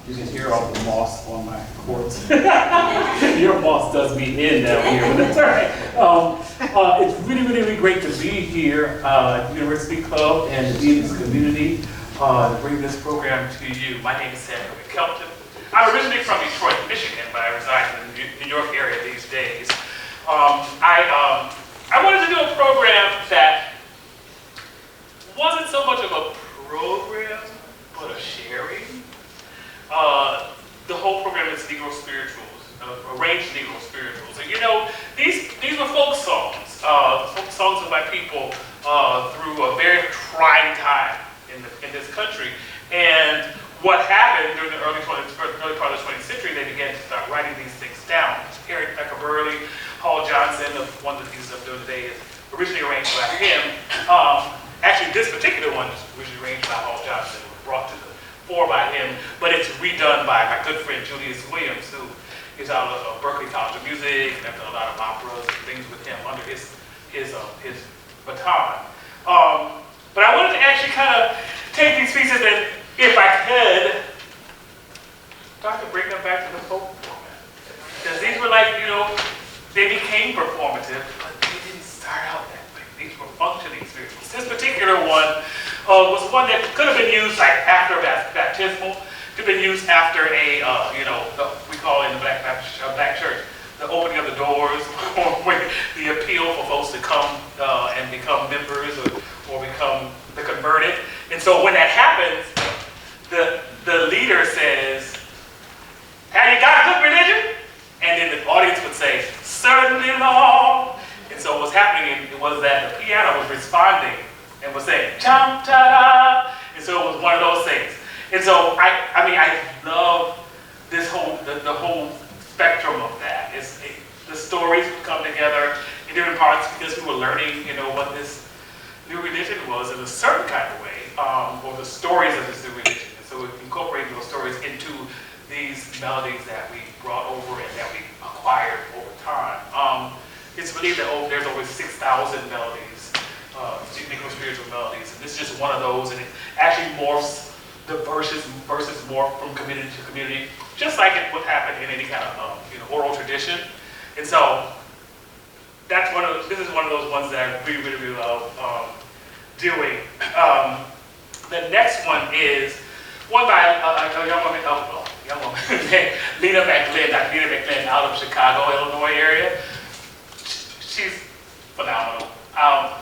You can hear all the moss on my courts. Your moss does me in down here, but that's all right. It's really great to be here at the University Club and to be in this community to bring this program to you. My name is Tenor McKelton. I'm originally from Detroit, Michigan, but I reside in the New York area these days. I wanted to do a program that wasn't so much of a program, but a sharing. The whole program is Negro Spirituals, arranged Negro Spirituals. And you know, these were folk songs of my people through a very trying time in this country. And what happened during the early part of the 20th century, they began to start writing these things down. Harry Burley, Paul Johnson, the one that these are doing today, is originally arranged by him. Actually, this particular one is originally arranged by Paul Johnson, brought to the fore by him, but it's redone by my good friend Julius Williams, who is out of Berkeley College of Music, and I've done a lot of operas and things with him under his baton. But I wanted to actually kind of take these pieces and, if I could, start to bring them back to the folk format. Because these were like, you know, they became performative, but they didn't start out that way. These were functioning spirituals. This particular one was one that could have been used like after baptismal, could have been used after a, we call it in the Black Church, the opening of the doors, or the appeal for folks to come and become members or become the converted. And so when that happens, the leader says, "Have you got good religion?" And then the audience would say, "Certainly, Lord." And so what's happening was that the piano was responding and was saying, "Chum ta da." And so it was one of those things. And so I love this whole the whole spectrum of that. The stories would come together in different parts because we were learning, you know, what this new religion was in a certain kind of way, or the stories of this new religion. And so we incorporated those stories into these melodies that we brought over and that we acquired over time. It's believed that there's over 6,000 melodies, Negro spiritual melodies, and this is just one of those, and it actually morphs. The verses morph from community to community, just like it would happen in any kind of oral tradition. And so this is one of those ones that I really love doing. The next one is one by a young woman, named Lena McKelton, Dr. Lena McKelton, out of Chicago, Illinois area. She's phenomenal.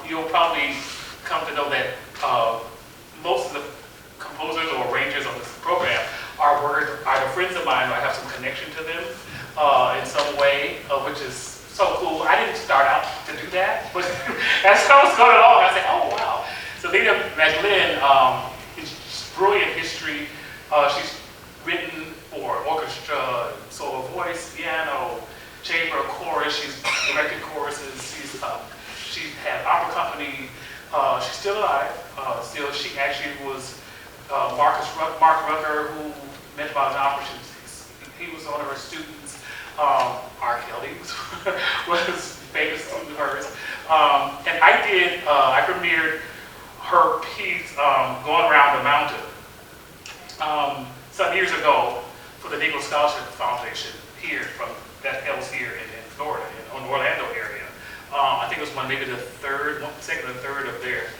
You'll probably come to know that most of the composers or arrangers on this program are the friends of mine, or I have some connection to them in some way, which is so cool. I didn't start out to do that, but as I was going along, I said, oh wow. So Lena McKelton is brilliant history. She's written for orchestra, solo voice, piano, chamber, chorus. She's directed choruses. She had opera company. She's still alive. She actually was Mark Rucker, who meant about an opera. He was one of her students. R. Kelly was a famous student of hers. And I premiered her piece, Going Around the Mountain, some years ago for the Negro Scholarship Foundation here, that was here in Florida, in the Orlando area. I think it was maybe the second or third of their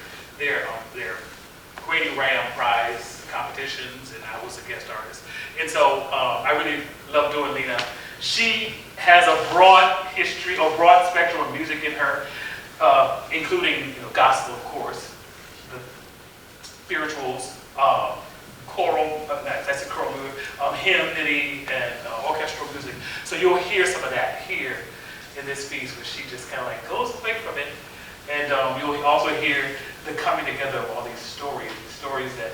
Grady Ram Prize competitions, and I was a guest artist. And so I really love doing Lena. She has a broad history, or broad spectrum of music in her, including gospel, of course, the spirituals, choral, that's a choral music, hymnody, and orchestral music. So you'll hear some of that here in this piece, where she just kind of like goes away from it. And you'll also hear the coming together of all these stories that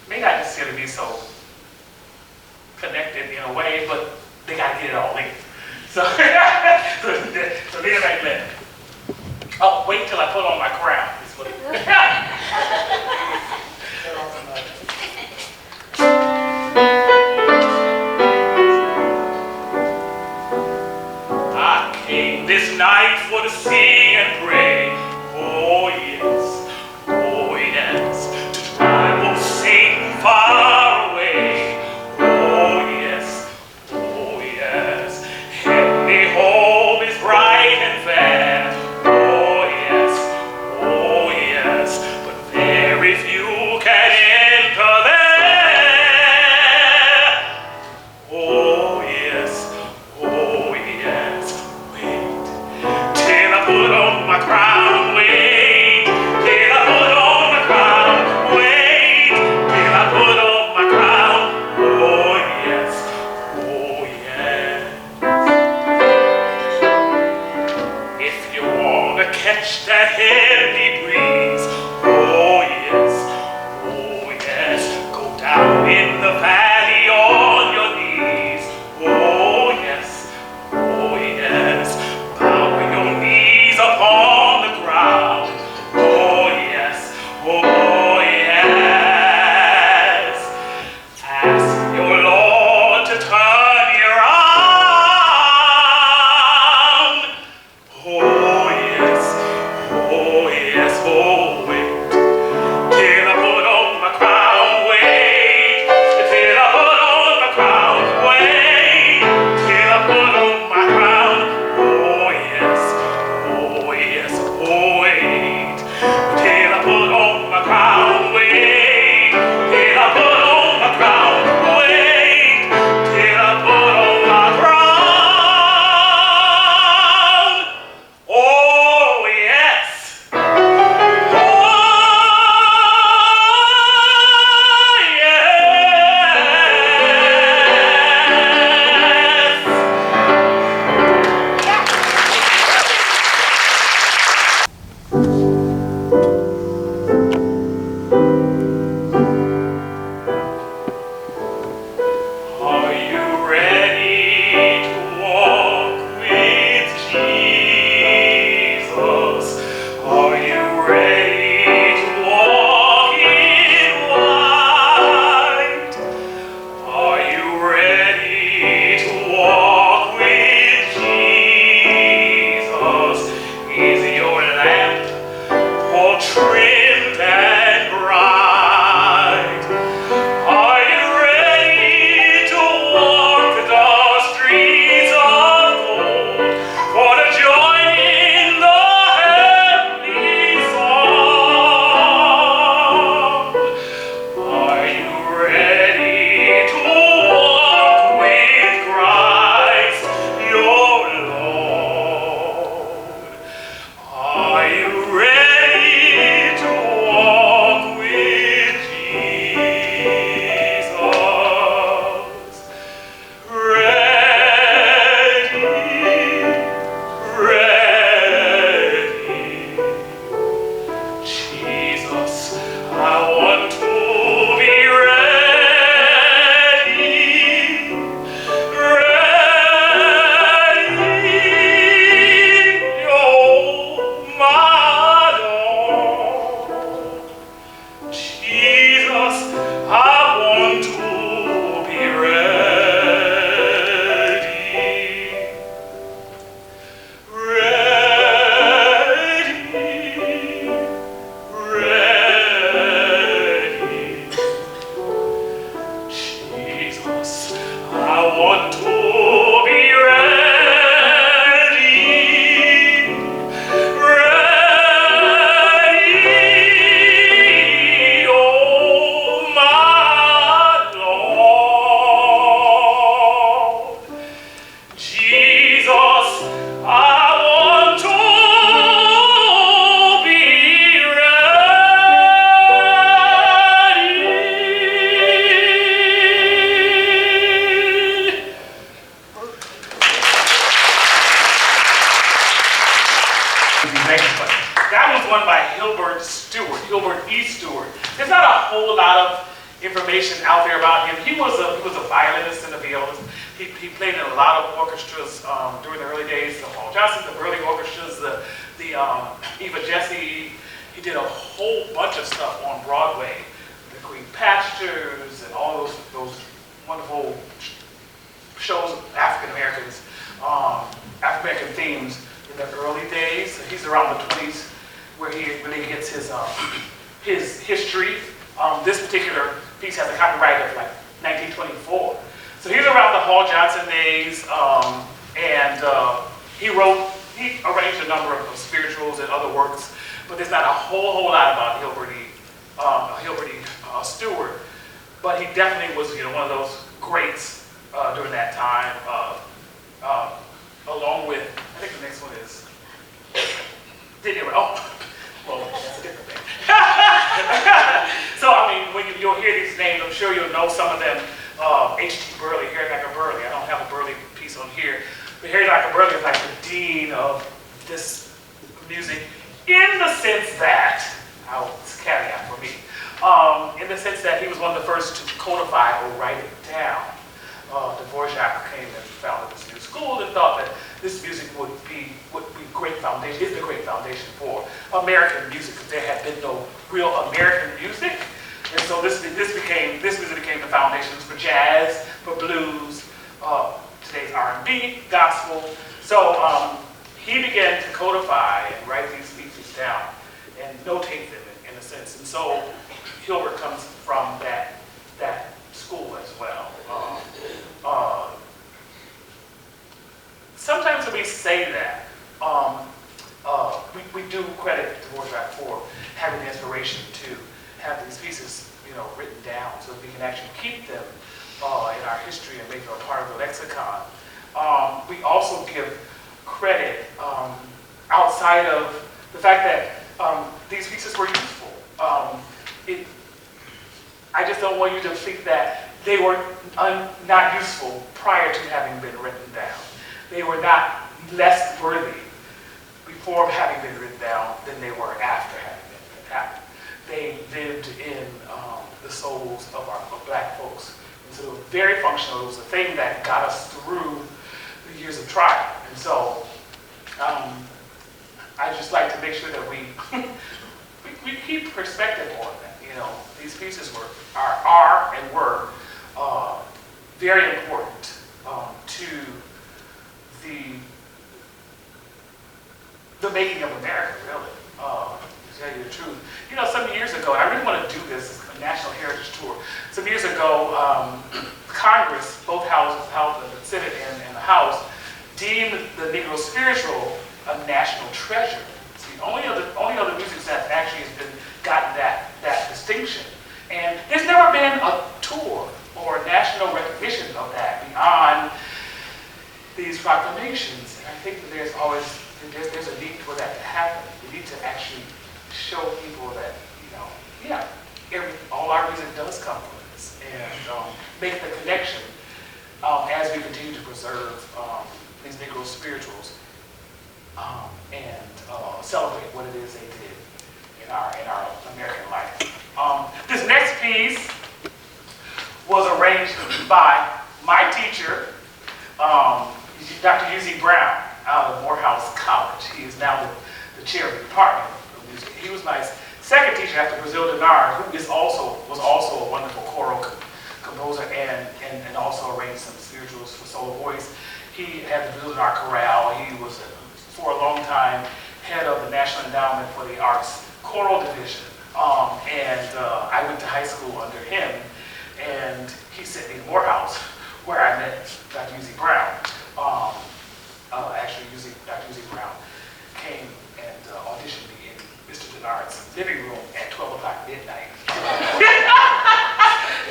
may not necessarily be so connected in a way, but they got to get it all in. So, so Lena McKelton. Oh, wait till I put on my crown. I came this night for to see and pray. Oh yes, to drive old Satan far away. Oh yes, and behold his bright and fair. Oh yes, but very few can enter there. Oh yes, wait till I put on my crown. Wait till I put on my crown. Wait till I put on my crown. Oh yes. If you want to catch that heavy breeze, oh yes, go down in the valley on your knees. Oh yes, bow your knees upon the ground. Oh yes, ask your Lord to turn you around. Oh yes, next one. That was won by Hilbert E. Stewart. There's not a whole lot of information out there about him. He was a violinist and a violist. He played in a lot of orchestras during the early days, the Paul Johnson, the early orchestras, the Eva Jesse. He did a whole bunch of stuff on Broadway, the Green Pastures, and all those wonderful shows of African American themes in the early days. He's around the 20s where he really gets his history. This particular piece has a copyright of like 1924. So he's around the Hall Johnson days, and he arranged a number of spirituals and other works, but there's not a whole lot about Hilbert E. Stewart. But he definitely was, one of those greats during that time. Along with, I think the next one is, well, that's a different thing. So, I mean, when you'll hear these names, I'm sure you'll know some of them. H.T. Burley, Harry Backer Burley. I don't have a Burley piece on here, but Harry Backer Burley is like the dean of this music in the sense that, it's a caveat for me, in the sense that he was one of the first to codify or write it down. Dvorak came and founded this new school and thought that this music would be great foundation, is the great foundation for American music, because there had been no real American music. And so this music became the foundations for jazz, for blues, today's R&B, gospel. So he began to codify and write these pieces down and notate them in a sense. And so Hilbert comes from that school as well. Sometimes when we say that, we do credit Dvorak for having the inspiration to have these pieces, written down so that we can actually keep them in our history and make them a part of the lexicon. We also give credit outside of the fact that these pieces were useful. I just don't want you to think that they were not useful prior to having been written down. They were not less worthy before having been written down than they were after having been written down. They lived in the souls of black folks. And so it was very functional. It was a thing that got us through the years of trial. And so I just like to make sure that we keep perspective on that. These pieces are and were very important to the making of America, really. To tell you the truth. Some years ago, and I really want to do this, a National Heritage Tour. Some years ago, Congress, both houses, the Senate and the House, deemed the Negro Spiritual a national treasure. It's the only other music that actually has been gotten that distinction. And there's never been a tour or a national recognition of that beyond these proclamations. And I think that there's a need for that to happen. We need to actually show people that, all our music does come from this, and make the connection as we continue to preserve these Negro spirituals and celebrate what it is they did in our American life. This next piece was arranged by my teacher, Dr. U.Z. Brown, out of Morehouse College. He is now the chair of the department of music. He was my second teacher after Brazil Denard, who was also a wonderful choral composer and also arranged some spirituals for solo voice. He had the Brazil Denard Chorale. He was, for a long time, head of the National Endowment for the Arts Choral Division. I went to high school under him, and he sent me to Morehouse, where I met Dr. U.Z. Brown. Dr. U.Z. Brown came and auditioned me in Mr. Denard's living room at 12 o'clock midnight.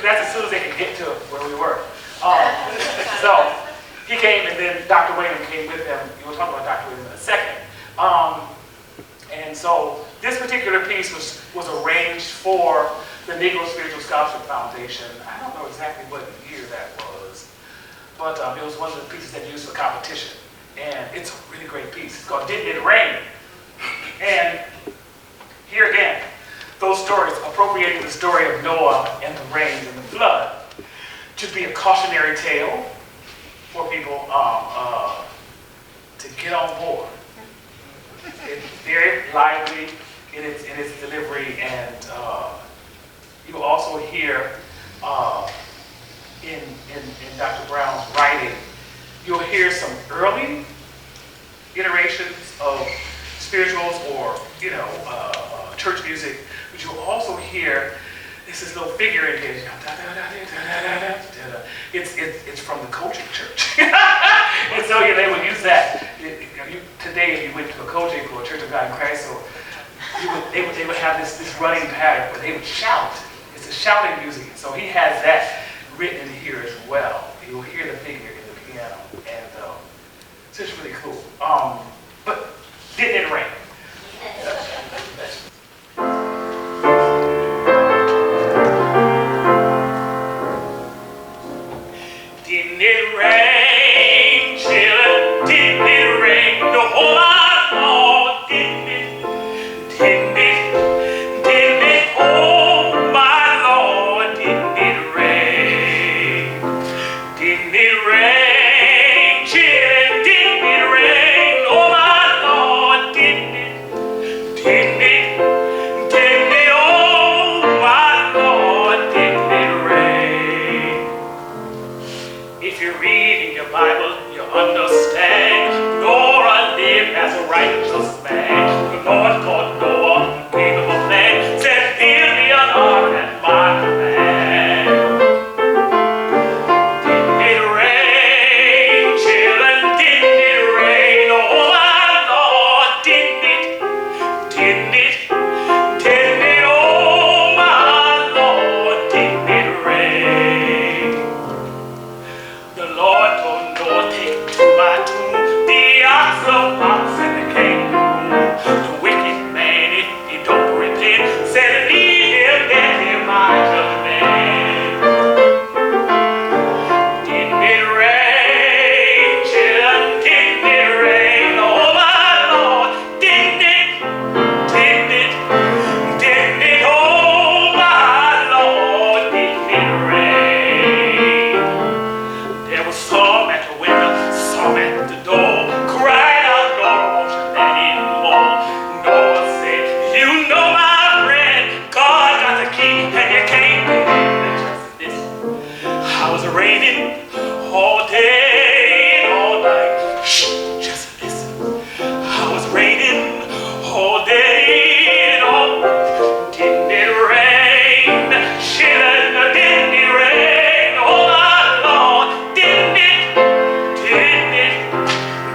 That's as soon as they could get to where we were. So he came, and then Dr. Wayman came with him. We'll talk about Dr. Wayman in a second. And so this particular piece was arranged for the Negro Spiritual Scholarship Foundation. I don't know exactly what year that was, but it was one of the pieces they used for competition. And it's a really great piece. It's called Didn't It Rain? And here again, those stories appropriating the story of Noah and the rains and the flood to be a cautionary tale for people to get on board. It's very lively in its delivery, and you will also hear in Dr. Brown's writing, you'll hear some early iterations of spirituals or church music, but you'll also hear this little figure in here. It's from the Kojic church. And so they would use that. Today, if you went to a Kojic or a Church of God in Christ, or they would have this running pattern where they would shout. It's a shouting music. So he has that written in here as well. You'll hear the figure in the piano. And it's just really cool. But didn't it rain? Didn't it rain, children? Didn't it rain? The whole lot more, didn't it? Didn't it? Didn't it? Oh, my Lord, didn't it rain? Didn't it rain, children? Didn't it rain? Oh, my Lord, didn't it? Didn't it? Didn't it? Oh, my Lord, didn't it rain? If you read in your Bible, you understand. Noah lived as a righteous man. The Lord called Noah, gave him a plan, said, build me an ark at my command. Didn't it rain, children? Didn't it rain? Oh, my Lord, didn't it? Didn't it? Didn't it? Oh, my Lord, didn't it rain? The Lord told Noah, take me to my tomb, the ox, the fox, and the kangaroo. The wicked man, if he don't repent, said, leave him, let him my judgment. Didn't it rain, children? Didn't it rain? Oh, my Lord, didn't it? Didn't it? Didn't it? Oh, my Lord, didn't it rain? There was some at the window, some at the door, cried out, Lord, won't you let in more? Noah said, you know my friend, God got the key, and you can't get in. Just listen, I was raining all day and all night. Shh, just listen. I was raining all day and all night. Didn't it rain? Children, didn't it rain? Oh, my Lord, didn't it? Didn't it?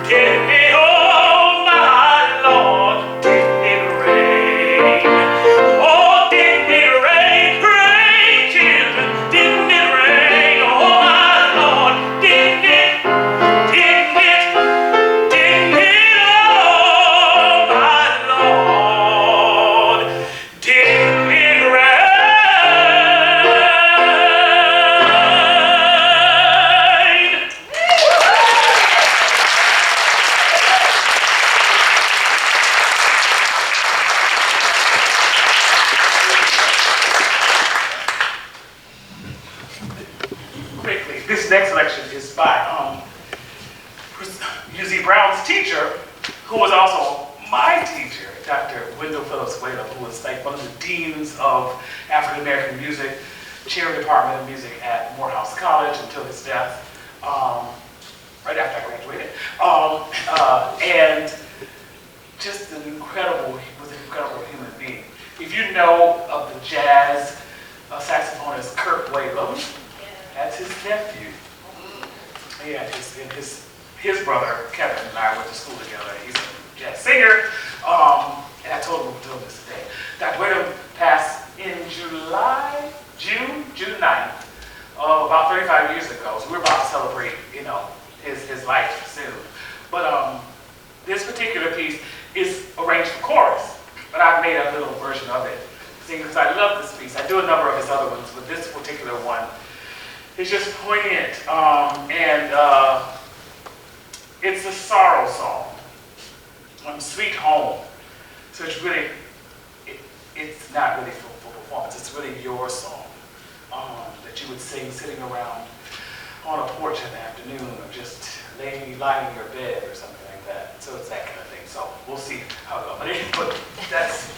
Didn't it? Oh, my Lord, didn't it rain? Oh, didn't it rain? Rain, children, didn't it rain? Oh, my Lord, didn't it? Didn't it? Didn't it? Oh, my Lord, didn't it rain? Quickly, this next selection is by U.Z. Brown's teacher, who was also my teacher, Dr. Wendell Phillips Whalen, who was like one of the deans of African American music, chair of the Department of Music at Morehouse College until his death, right after I graduated. And just an incredible, he was an incredible human being. If you know of the jazz saxophonist Kurt Whalum, that's his nephew. Yeah, his brother Kevin and I went to school together. He's a jazz singer, and I told him we're doing this today. Dr. Whalum passed in June 9th, about 35 years ago. So we're about to celebrate, his life soon. But this particular piece is arranged for chorus, but I've made a little version of it. Because I love this piece. I do a number of his other ones, but this particular one is just poignant, and it's a sorrow song. Sweet Home. So it's really, it's not really for performance. It's really your song that you would sing sitting around on a porch in the afternoon, or just lying in your bed or something like that. So it's that kind of thing. So we'll see how it goes. But that's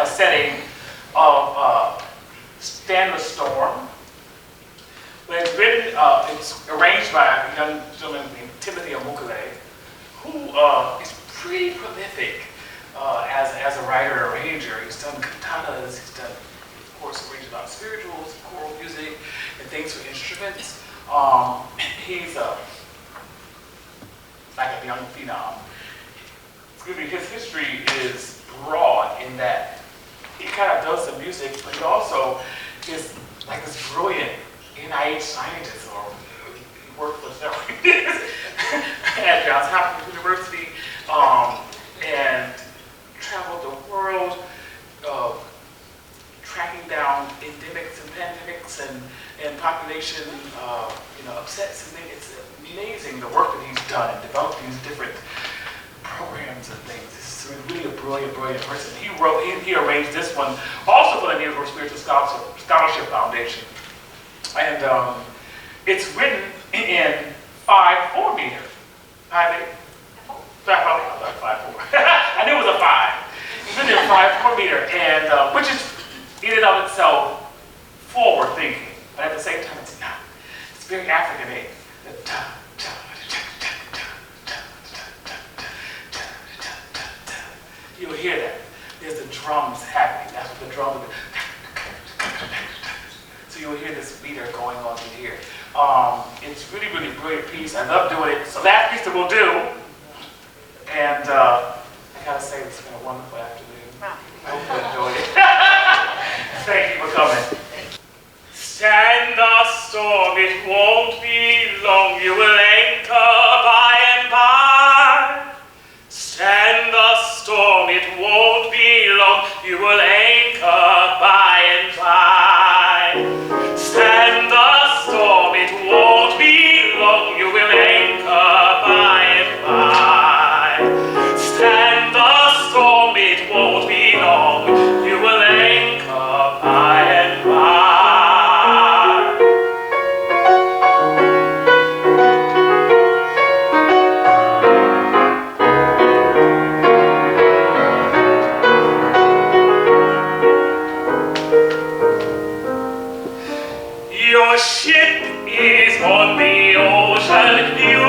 setting of Stand the Storm. But it's written, it's arranged by a young gentleman named Timothy Omukule, who is pretty prolific as a writer and arranger. He's done cantatas, he's done, of course, arranged about spirituals, choral music, and things for instruments. He's like a young phenom. Excuse me, his history is broad in that he kind of does the music, but he also is like this brilliant NIH scientist, or he worked for several years at Johns Hopkins University, and traveled the world, tracking down endemics and pandemics and population, upsets. And it's amazing the work that he's done and developed these different programs and things. This is really a brilliant, brilliant person. He arranged this one also for the Negro Spirituals Scholarship Foundation. And it's written in 5/4 meter. I knew it was a 5. It's written in 5/4 meter, and which is in and of itself forward thinking, but at the same time it's not. It's very African-made. You'll hear that. There's the drums happening. That's what the drums are. So you'll hear this meter going on in here. It's really, really brilliant piece. I love doing it. So that piece that we'll do, and I gotta say it's been a wonderful afternoon. I hope you enjoyed it. Thank you for coming. Stand the storm, it won't be long. You will anchor by and by. Stand the storm, it won't be long. You will anchor by and by. Stand the storm, it won't be long. You will anchor by and by. Stand the storm, it won't be long. You will anchor by and by. Your ship is on the ocean, you